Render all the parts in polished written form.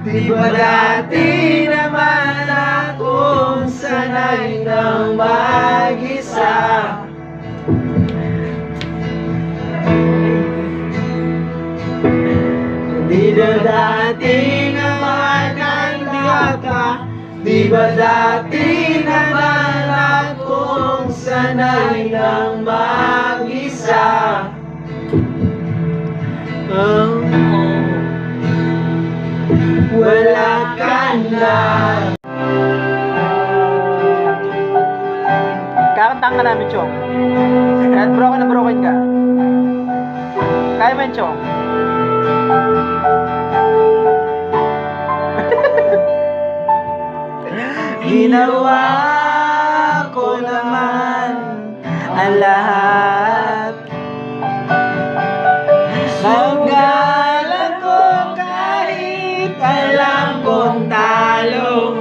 Di ba dati naman akong sanay ng mag-isa? Di ba dati naman nandiyan ka? Di ba dati naman akong sanay ng mag-isa? Wala ka na. Kakantahan ka namin, Chong. Kahit broken na broken ka. Kaya mo yun, Chong. Ginawa ko naman ang lahat. Nagalang ko kahit alam kong talo.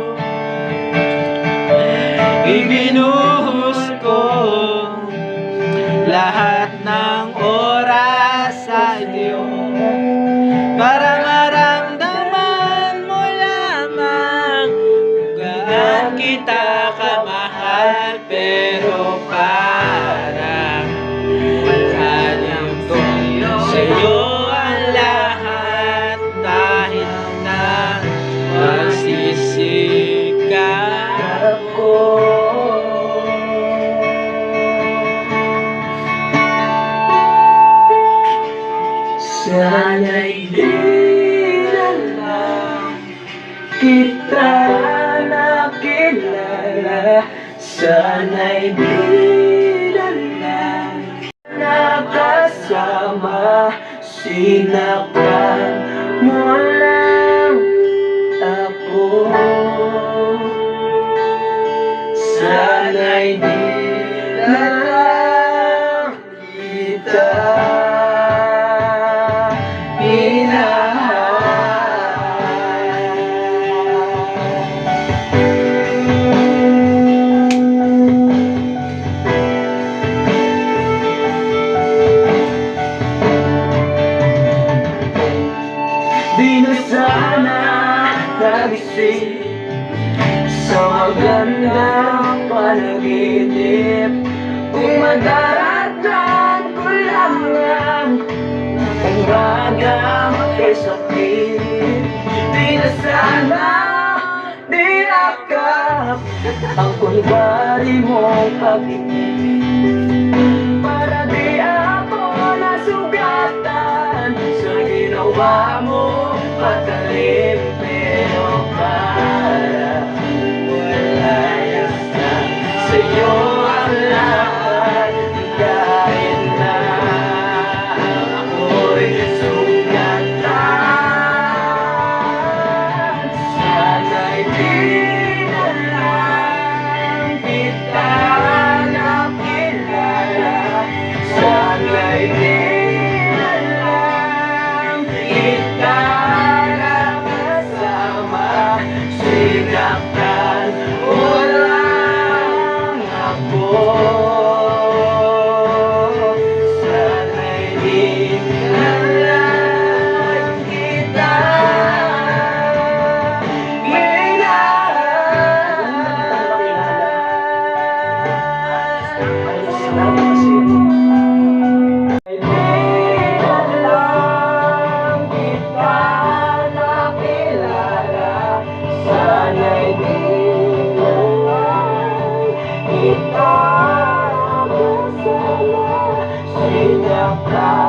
Ibinuhos ko lahat ng oras sa iyo para maramdaman mo lamang kung kita kamahal. Pero parang alam ko sa'yo ang lahat dahil na magsisikap ko. Sana'y di na lang kita nakilala. Sana'y di na lang nakasama. Sinaktan mo lang ako. Sana'y di na lang kita di na sana nagising sa magandang panaginip. Kung madaratan ko lang ang bagang kay sakit. Di na sana dinakap ang kulbari mong pag-ibig, para di ako nasugatan sa ginawa mong patalim. Pero para wala yan na sa'yo ang lahat, kahit na ako'y sugatan. Sana'y di na lang kita nakilala. Sana'y di na lang kita nakasama. Sinaktan mo lang ako. Sana'y di na lang kita kita bersama. Sinaktan